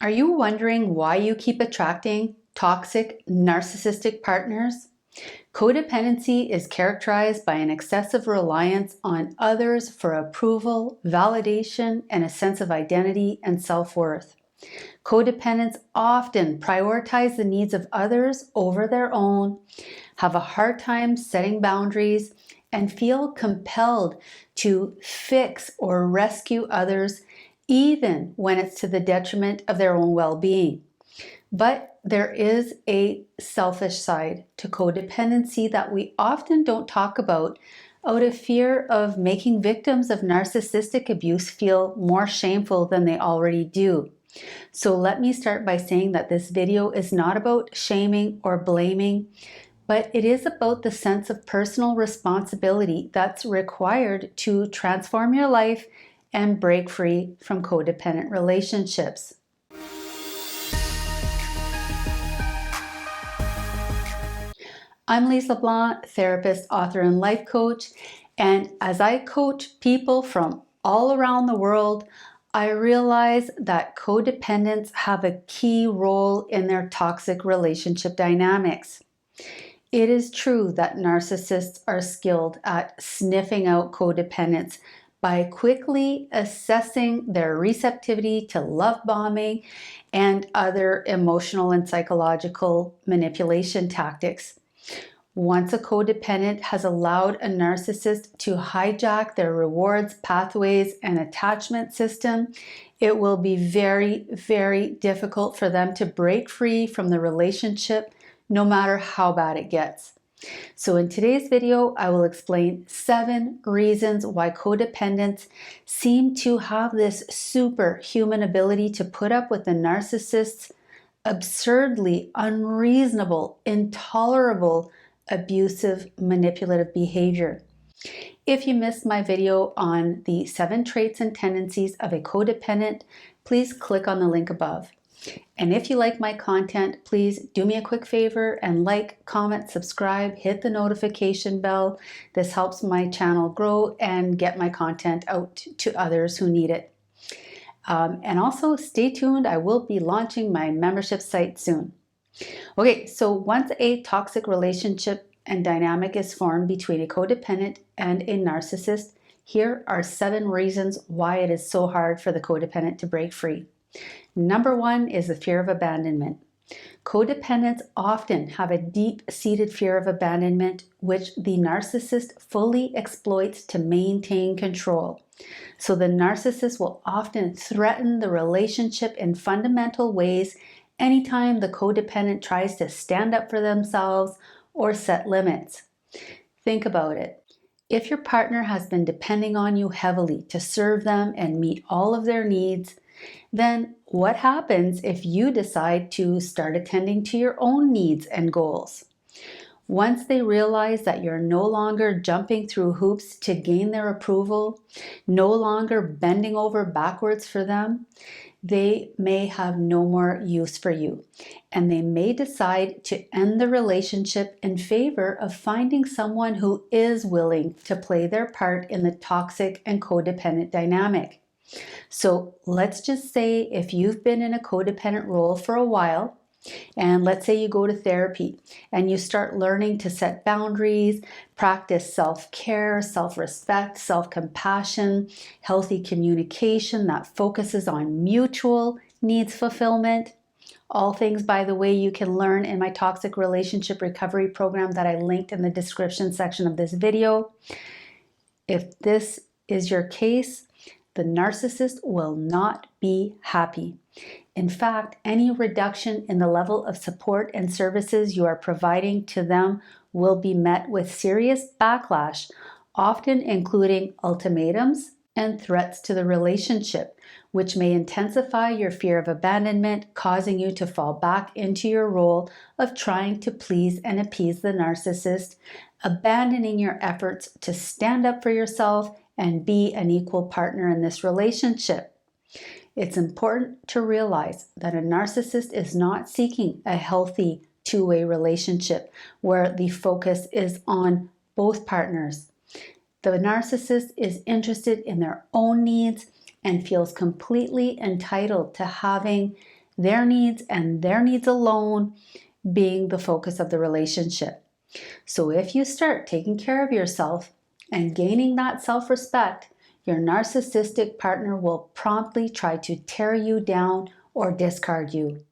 Are you wondering why you keep attracting toxic, narcissistic partners? Codependency is characterized by an excessive reliance on others for approval, validation, and a sense of identity and self-worth. Codependents often prioritize the needs of others over their own, have a hard time setting boundaries, and feel compelled to fix or rescue others even when it's to the detriment of their own well-being. But there is a selfish side to codependency that we often don't talk about out of fear of making victims of narcissistic abuse feel more shameful than they already do. So let me start by saying that this video is not about shaming or blaming, but it is about the sense of personal responsibility that's required to transform your life and break free from codependent relationships. I'm Lisa Blanc, therapist, author, and life coach, and as I coach people from all around the world, I realize that codependents have a key role in their toxic relationship dynamics. It is true that narcissists are skilled at sniffing out codependents by quickly assessing their receptivity to love bombing and other emotional and psychological manipulation tactics. Once a codependent has allowed a narcissist to hijack their rewards, pathways, and attachment system, it will be very, very difficult for them to break free from the relationship, no matter how bad it gets. So in today's video, I will explain 7 reasons why codependents seem to have this superhuman ability to put up with the narcissist's absurdly unreasonable, intolerable, abusive, manipulative behavior. If you missed my video on the 7 traits and tendencies of a codependent, please click on the link above. And if you like my content, please do me a quick favor and like, comment, subscribe, hit the notification bell. This helps my channel grow and get my content out to others who need it. And also stay tuned, I will be launching my membership site soon. Okay, so once a toxic relationship and dynamic is formed between a codependent and a narcissist, here are 7 reasons why it is so hard for the codependent to break free. Number 1 is the fear of abandonment. Codependents often have a deep-seated fear of abandonment, which the narcissist fully exploits to maintain control. So the narcissist will often threaten the relationship in fundamental ways anytime the codependent tries to stand up for themselves or set limits. Think about it. If your partner has been depending on you heavily to serve them and meet all of their needs, then what happens if you decide to start attending to your own needs and goals? Once they realize that you're no longer jumping through hoops to gain their approval, no longer bending over backwards for them, they may have no more use for you, and they may decide to end the relationship in favor of finding someone who is willing to play their part in the toxic and codependent dynamic. So let's just say if you've been in a codependent role for a while, and let's say you go to therapy and you start learning to set boundaries, practice self-care, self-respect, self-compassion, healthy communication that focuses on mutual needs fulfillment. All things, by the way, you can learn in my toxic relationship recovery program that I linked in the description section of this video. If this is your case, the narcissist will not be happy. In fact, any reduction in the level of support and services you are providing to them will be met with serious backlash, often including ultimatums and threats to the relationship, which may intensify your fear of abandonment, causing you to fall back into your role of trying to please and appease the narcissist, abandoning your efforts to stand up for yourself and be an equal partner in this relationship. It's important to realize that a narcissist is not seeking a healthy two-way relationship where the focus is on both partners. The narcissist is interested in their own needs and feels completely entitled to having their needs and their needs alone being the focus of the relationship. So if you start taking care of yourself and gaining that self-respect, your narcissistic partner will promptly try to tear you down or discard you.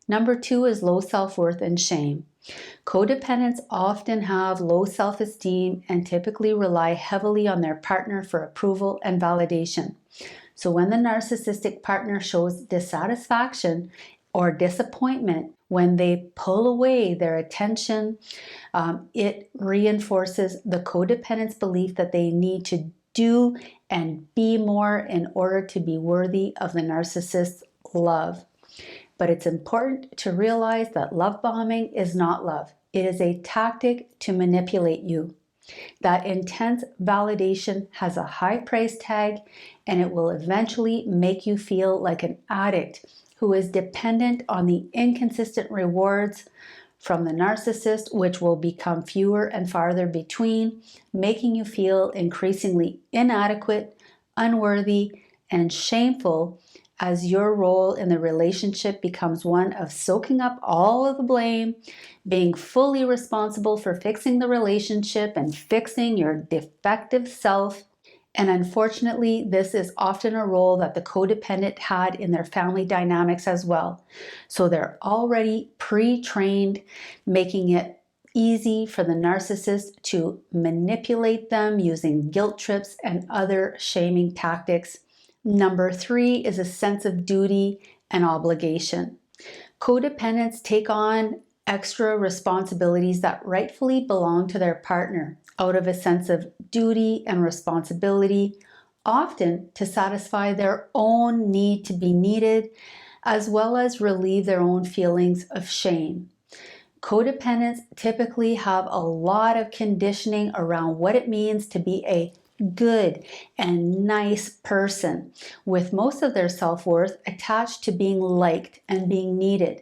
Number 2 is low self-worth and shame. Codependents often have low self-esteem and typically rely heavily on their partner for approval and validation. So when the narcissistic partner shows dissatisfaction or disappointment, when they pull away their attention, it reinforces the codependent's belief that they need to do and be more in order to be worthy of the narcissist's love. But it's important to realize that love bombing is not love. It is a tactic to manipulate you. That intense validation has a high price tag, and it will eventually make you feel like an addict who is dependent on the inconsistent rewards from the narcissist, which will become fewer and farther between, making you feel increasingly inadequate, unworthy, and shameful as your role in the relationship becomes one of soaking up all of the blame, being fully responsible for fixing the relationship and fixing your defective self. And unfortunately, this is often a role that the codependent had in their family dynamics as well. So they're already pre-trained, making it easy for the narcissist to manipulate them using guilt trips and other shaming tactics. Number 3 is a sense of duty and obligation. Codependents take on extra responsibilities that rightfully belong to their partner out of a sense of duty and responsibility, often to satisfy their own need to be needed, as well as relieve their own feelings of shame. Codependents typically have a lot of conditioning around what it means to be a good and nice person, with most of their self-worth attached to being liked and being needed.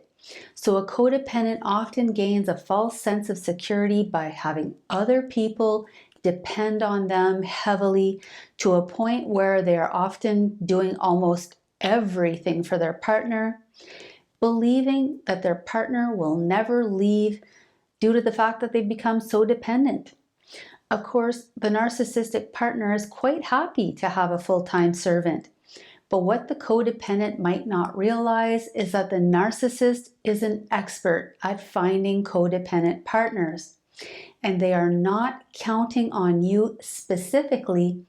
So a codependent often gains a false sense of security by having other people depend on them heavily, to a point where they are often doing almost everything for their partner, believing that their partner will never leave due to the fact that they've become so dependent. Of course, the narcissistic partner is quite happy to have a full-time servant. But what the codependent might not realize is that the narcissist is an expert at finding codependent partners. And they are not counting on you specifically,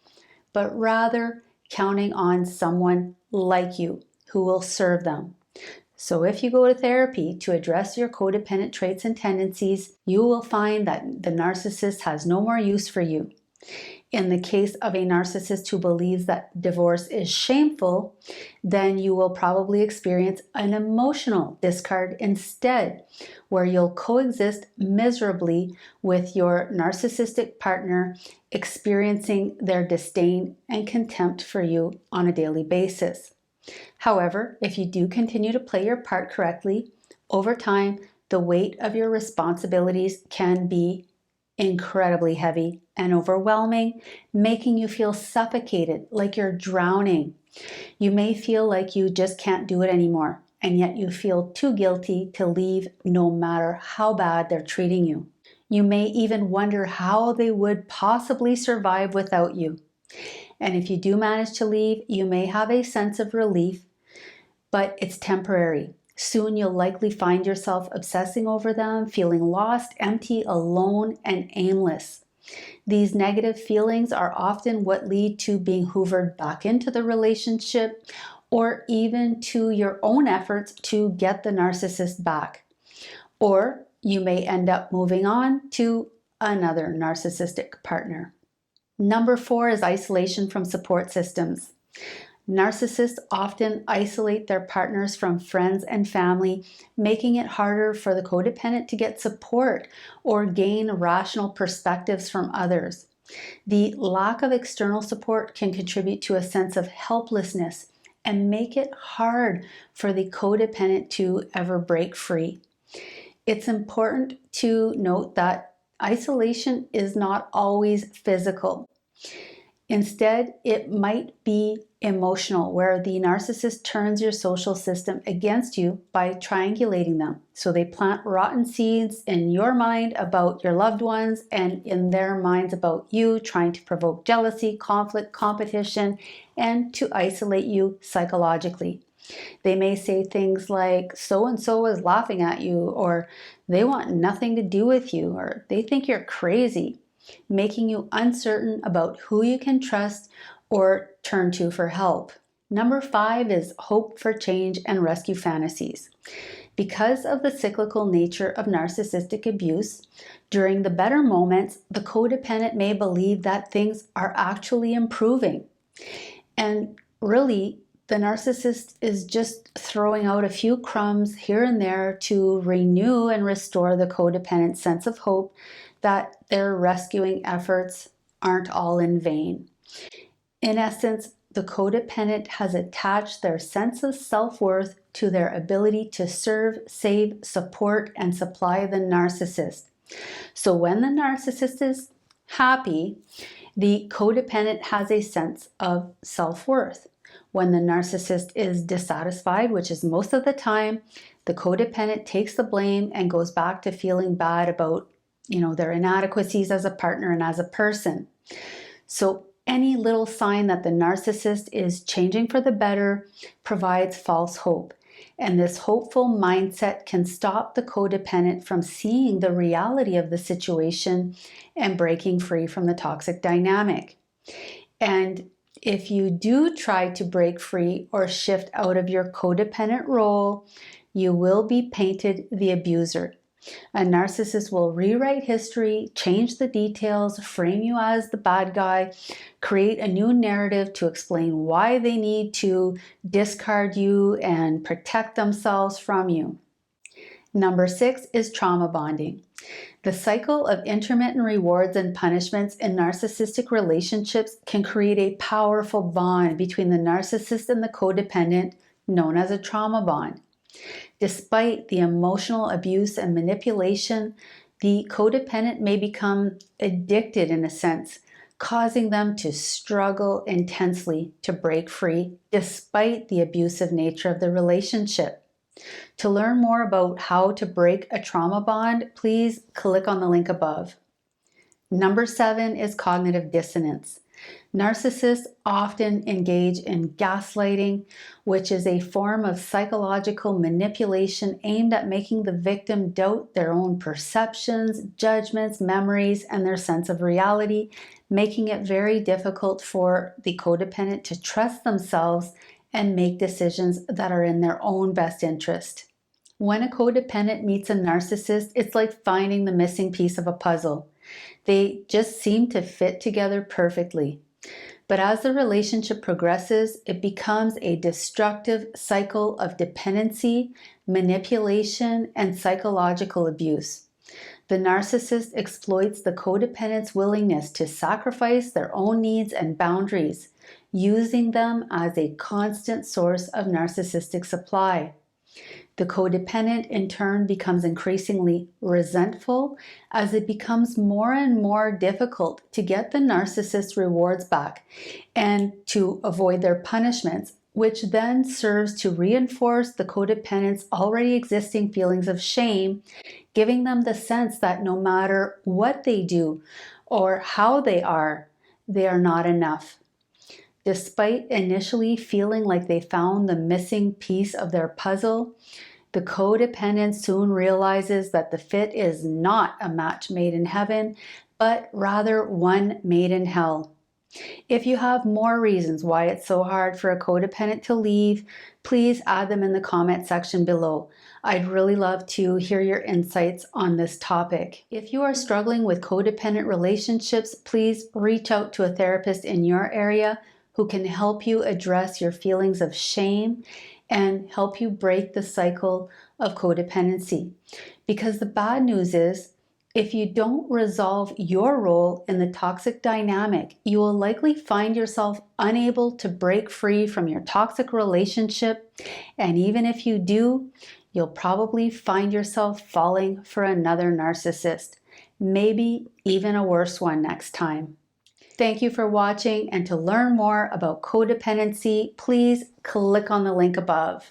but rather counting on someone like you who will serve them. So if you go to therapy to address your codependent traits and tendencies, you will find that the narcissist has no more use for you. In the case of a narcissist who believes that divorce is shameful, then you will probably experience an emotional discard instead, where you'll coexist miserably with your narcissistic partner, experiencing their disdain and contempt for you on a daily basis. However, if you do continue to play your part correctly, over time, the weight of your responsibilities can be incredibly heavy and overwhelming, making you feel suffocated, like you're drowning. You may feel like you just can't do it anymore, and yet you feel too guilty to leave no matter how bad they're treating you. You may even wonder how they would possibly survive without you. And if you do manage to leave, you may have a sense of relief, but it's temporary. Soon you'll likely find yourself obsessing over them, feeling lost, empty, alone, and aimless. These negative feelings are often what lead to being hoovered back into the relationship, or even to your own efforts to get the narcissist back. Or you may end up moving on to another narcissistic partner. Number 4 is isolation from support systems. Narcissists often isolate their partners from friends and family, making it harder for the codependent to get support or gain rational perspectives from others. The lack of external support can contribute to a sense of helplessness and make it hard for the codependent to ever break free. It's important to note that isolation is not always physical. Instead, it might be emotional, where the narcissist turns your social system against you by triangulating them. So they plant rotten seeds in your mind about your loved ones and in their minds about you, trying to provoke jealousy, conflict, competition, and to isolate you psychologically. They may say things like, so and so is laughing at you, or they want nothing to do with you, or they think you're crazy, making you uncertain about who you can trust or turn to for help. Number 5 is hope for change and rescue fantasies. Because of the cyclical nature of narcissistic abuse, during the better moments, the codependent may believe that things are actually improving. And really, the narcissist is just throwing out a few crumbs here and there to renew and restore the codependent's sense of hope that their rescuing efforts aren't all in vain. In essence, the codependent has attached their sense of self-worth to their ability to serve, save, support, and supply the narcissist. So when the narcissist is happy, the codependent has a sense of self-worth. When the narcissist is dissatisfied, which is most of the time, the codependent takes the blame and goes back to feeling bad about, their inadequacies as a partner and as a person. So any little sign that the narcissist is changing for the better provides false hope. And this hopeful mindset can stop the codependent from seeing the reality of the situation and breaking free from the toxic dynamic. And if you do try to break free or shift out of your codependent role, you will be painted the abuser. A narcissist will rewrite history, change the details, frame you as the bad guy, create a new narrative to explain why they need to discard you and protect themselves from you. Number 6 is trauma bonding. The cycle of intermittent rewards and punishments in narcissistic relationships can create a powerful bond between the narcissist and the codependent, known as a trauma bond. Despite the emotional abuse and manipulation, the codependent may become addicted in a sense, causing them to struggle intensely to break free despite the abusive nature of the relationship. To learn more about how to break a trauma bond, please click on the link above. Number 7 is cognitive dissonance. Narcissists often engage in gaslighting, which is a form of psychological manipulation aimed at making the victim doubt their own perceptions, judgments, memories, and their sense of reality, making it very difficult for the codependent to trust themselves and make decisions that are in their own best interest. When a codependent meets a narcissist, it's like finding the missing piece of a puzzle. They just seem to fit together perfectly. But as the relationship progresses, it becomes a destructive cycle of dependency, manipulation, and psychological abuse. The narcissist exploits the codependent's willingness to sacrifice their own needs and boundaries, using them as a constant source of narcissistic supply. The codependent, in turn, becomes increasingly resentful as it becomes more and more difficult to get the narcissist's rewards back and to avoid their punishments, which then serves to reinforce the codependent's already existing feelings of shame, giving them the sense that no matter what they do or how they are not enough. Despite initially feeling like they found the missing piece of their puzzle, the codependent soon realizes that the fit is not a match made in heaven, but rather one made in hell. If you have more reasons why it's so hard for a codependent to leave, please add them in the comment section below. I'd really love to hear your insights on this topic. If you are struggling with codependent relationships, please reach out to a therapist in your area who can help you address your feelings of shame and help you break the cycle of codependency. Because the bad news is, if you don't resolve your role in the toxic dynamic, you will likely find yourself unable to break free from your toxic relationship. And even if you do, you'll probably find yourself falling for another narcissist, maybe even a worse one next time. Thank you for watching, and to learn more about codependency, please click on the link above.